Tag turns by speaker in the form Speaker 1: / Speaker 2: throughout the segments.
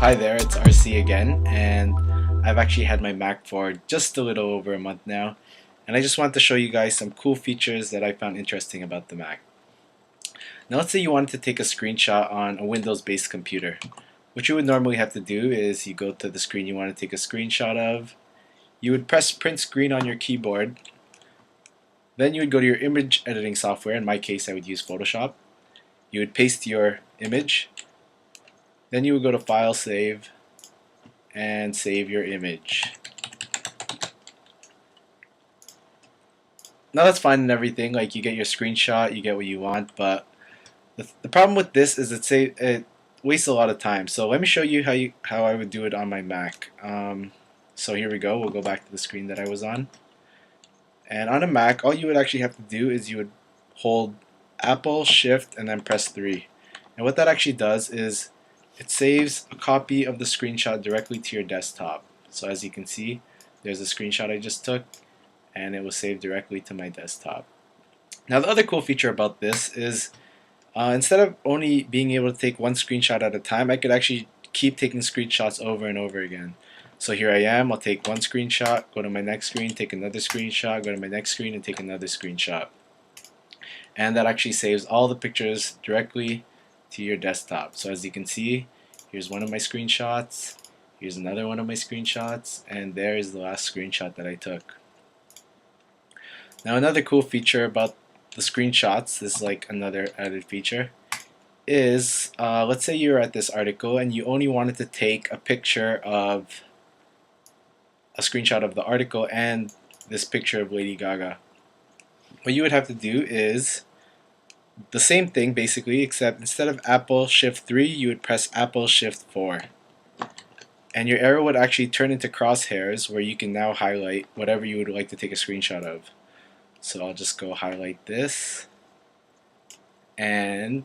Speaker 1: Hi there, it's RC again, and I've actually had my Mac for just a little over a month now, and I just want to show you guys some cool features that I found interesting about the Mac. Now let's say you wanted to take a screenshot on a Windows-based computer. What you would normally have to do is you go to the screen you want to take a screenshot of, you would press print screen on your keyboard, then you would go to your image editing software. In my case I would use Photoshop. You would paste your image, then you would go to File, Save, and save your image. Now that's fine and everything, like you get your screenshot, you get what you want, but the problem with this is it wastes a lot of time. So let me show you how I would do it on my Mac. So here we go, we'll go back to the screen that I was on. And on a Mac, all you would actually have to do is you would hold Apple, Shift, and then press 3. And what that actually does is it saves a copy of the screenshot directly to your desktop. So as you can see, there's a screenshot I just took, and it was saved directly to my desktop. Now the other cool feature about this is instead of only being able to take one screenshot at a time, I could actually keep taking screenshots over and over again. So here I am, I'll take one screenshot, go to my next screen, take another screenshot, go to my next screen, and take another screenshot. And that actually saves all the pictures directly to your desktop. So as you can see, here's one of my screenshots, here's another one of my screenshots, and there is the last screenshot that I took. Now another cool feature about the screenshots, this is like another added feature, is let's say you're at this article and you only wanted to take a picture of a screenshot of the article and this picture of Lady Gaga. What you would have to do is the same thing basically, except instead of Apple Shift 3, you would press Apple Shift 4. And your arrow would actually turn into crosshairs where you can now highlight whatever you would like to take a screenshot of. So I'll just go highlight this, and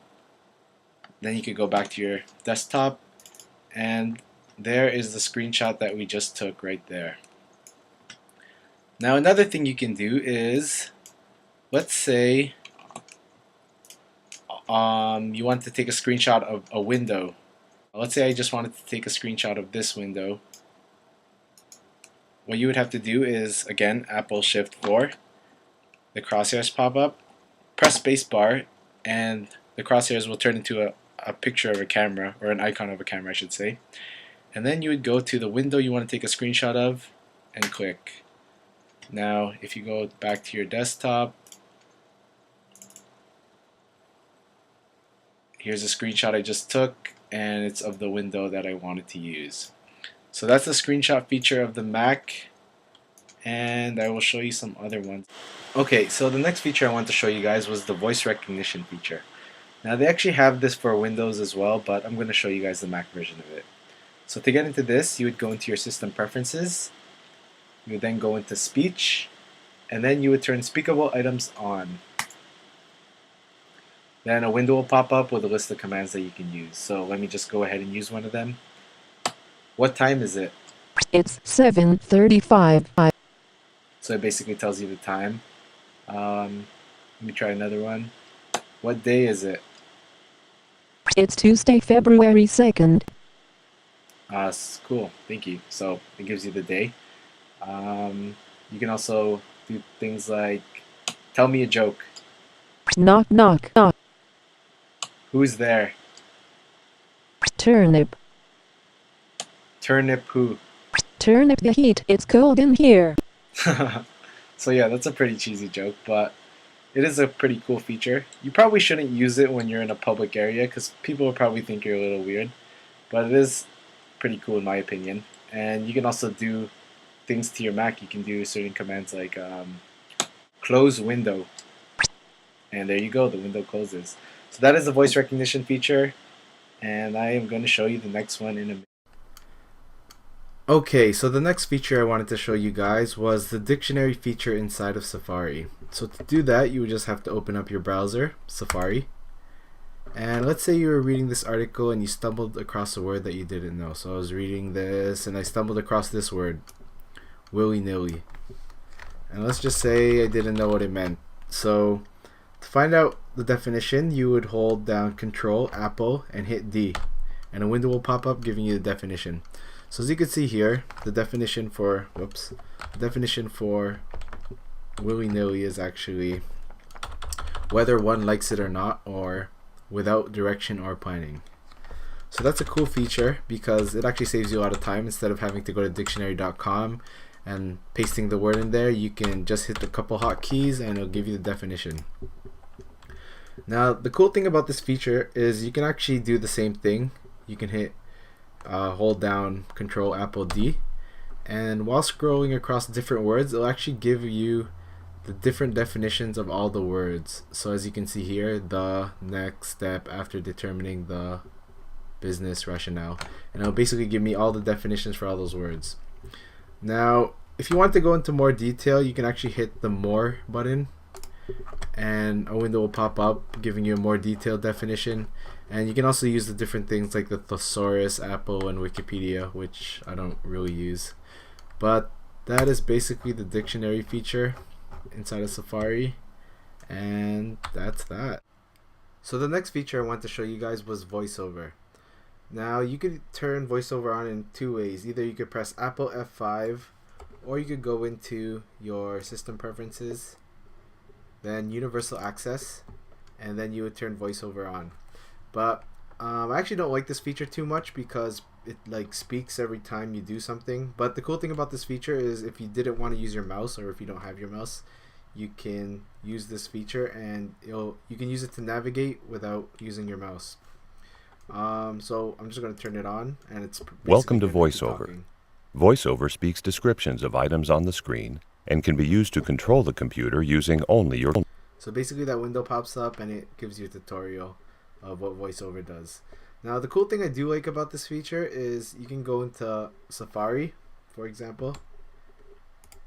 Speaker 1: then you could go back to your desktop, and there is the screenshot that we just took right there. Now another thing you can do is, let's say you want to take a screenshot of a window. Let's say I just wanted to take a screenshot of this window. What you would have to do is, again, Apple Shift 4. The crosshairs pop up, press spacebar, and the crosshairs will turn into a picture of a camera, or an icon of a camera I should say. And then you would go to the window you want to take a screenshot of and click. Now if you go back to your desktop, here's a screenshot I just took, and it's of the window that I wanted to use. So that's the screenshot feature of the Mac, and I will show you some other ones. Okay, so the next feature I want to show you guys was the voice recognition feature. Now they actually have this for Windows as well, but I'm going to show you guys the Mac version of it. So to get into this, you would go into your system preferences, you would then go into speech, and then you would turn speakable items on. Then a window will pop up with a list of commands that you can use. So let me just go ahead and use one of them. What time is it?
Speaker 2: It's 7:35.
Speaker 1: So it basically tells you the time. Let me try another one. What day is it?
Speaker 2: It's Tuesday, February 2nd.
Speaker 1: Cool, thank you. So it gives you the day. You can also do things like, tell me a joke.
Speaker 2: Knock, knock, knock.
Speaker 1: Who's there?
Speaker 2: Turnip.
Speaker 1: Turnip who?
Speaker 2: Turn up the heat, it's cold in here.
Speaker 1: So yeah, that's a pretty cheesy joke, but it is a pretty cool feature. You probably shouldn't use it when you're in a public area because people will probably think you're a little weird, but it is pretty cool in my opinion. And you can also do things to your Mac. You can do certain commands like close window, and there you go, the window closes. So that is the voice recognition feature, and I am going to show you the next one in a minute. Okay, so the next feature I wanted to show you guys was the dictionary feature inside of Safari. So to do that, you would just have to open up your browser, Safari, and let's say you were reading this article and you stumbled across a word that you didn't know. So I was reading this and I stumbled across this word, willy-nilly, and let's just say I didn't know what it meant. So to find out the definition, you would hold down Ctrl, Apple, and hit D, and a window will pop up giving you the definition. So as you can see here, the definition for willy-nilly is actually whether one likes it or not, or without direction or planning. So that's a cool feature because it actually saves you a lot of time. Instead of having to go to dictionary.com and pasting the word in there, you can just hit the couple hotkeys and it'll give you the definition. Now the cool thing about this feature is you can actually do the same thing. You can hit hold down Ctrl Apple D, and while scrolling across different words, it'll actually give you the different definitions of all the words. So as you can see here, the next step after determining the business rationale, and it'll basically give me all the definitions for all those words. Now if you want to go into more detail, you can actually hit the more button and a window will pop up giving you a more detailed definition. And you can also use the different things like the thesaurus, Apple, and Wikipedia, which I don't really use. But that is basically the dictionary feature inside of Safari, and that's that. So the next feature I want to show you guys was voiceover. Now you could turn voiceover on in two ways. Either you could press Apple F5, or you could go into your system preferences, then universal access, and then you would turn voiceover on. But I actually don't like this feature too much because it like speaks every time you do something. But the cool thing about this feature is if you didn't want to use your mouse, or if you don't have your mouse, you can use this feature and you can use it to navigate without using your mouse. So I'm just going to turn it on, and it's
Speaker 3: Welcome to VoiceOver. VoiceOver speaks descriptions of items on the screen and can be used to control the computer using only your.
Speaker 1: So basically that window pops up and it gives you a tutorial of what VoiceOver does. Now the cool thing I do like about this feature is you can go into Safari, for example,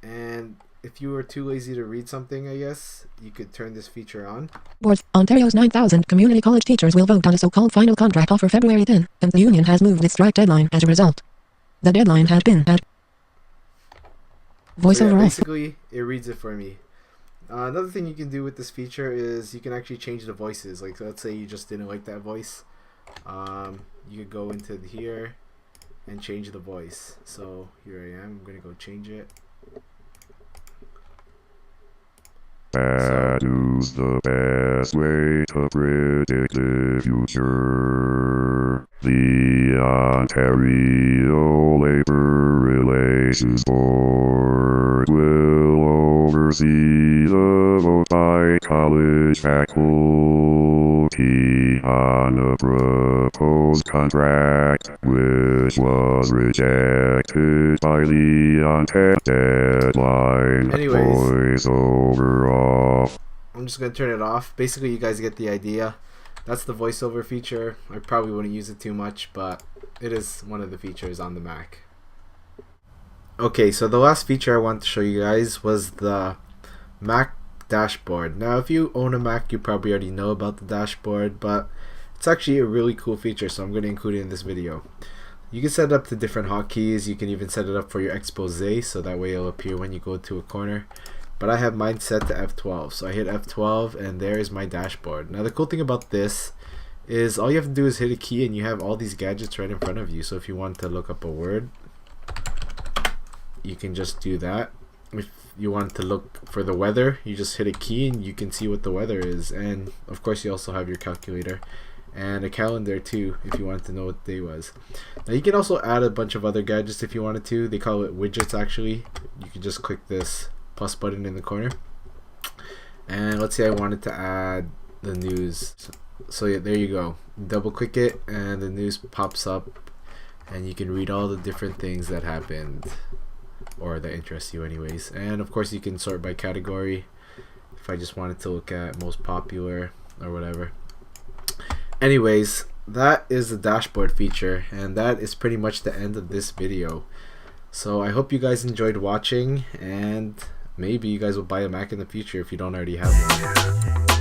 Speaker 1: and if you were too lazy to read something, I guess, you could turn this feature on.
Speaker 2: Boards. Ontario's 9,000 community college teachers will vote on a so-called final contract offer February 10, and the union has moved its strike deadline as a result. The deadline had been at voiceover
Speaker 1: So yeah,
Speaker 2: off.
Speaker 1: basically, it reads it for me. Another thing you can do with this feature is you can actually change the voices. Like, let's say you just didn't like that voice. You could go into here and change the voice. So here I am. I'm going to go change it.
Speaker 4: That is the best way to predict the future. The Ontario Labour Relations Board will oversee the vote by college faculty on a proposed contract, which was rejected by the Ontario deadline.
Speaker 1: Anyways.
Speaker 4: VoiceOver off.
Speaker 1: I'm just going to turn it off. Basically, you guys get the idea. That's the voiceover feature. I probably wouldn't use it too much, but it is one of the features on the Mac. Okay, so the last feature I want to show you guys was the Mac dashboard. Now, if you own a Mac, you probably already know about the dashboard, but it's actually a really cool feature, so I'm going to include it in this video. You can set it up to different hotkeys. You can even set it up for your expose, so that way it'll appear when you go to a corner. But I have mine set to F12, so I hit F12 and there is my dashboard. Now the cool thing about this is all you have to do is hit a key and you have all these gadgets right in front of you. So if you want to look up a word, you can just do that. If you want to look for the weather, you just hit a key and you can see what the weather is. And of course you also have your calculator and a calendar too if you want to know what the day was. Now you can also add a bunch of other gadgets if you wanted to. They call it widgets actually. You can just click this plus button in the corner, and let's say I wanted to add the news. So yeah, there you go. Double click it and the news pops up and you can read all the different things that happened or that interest you anyways. And of course you can sort by category if I just wanted to look at most popular or whatever. Anyways, that is the dashboard feature, and that is pretty much the end of this video. So I hope you guys enjoyed watching, and maybe you guys will buy a Mac in the future if you don't already have one.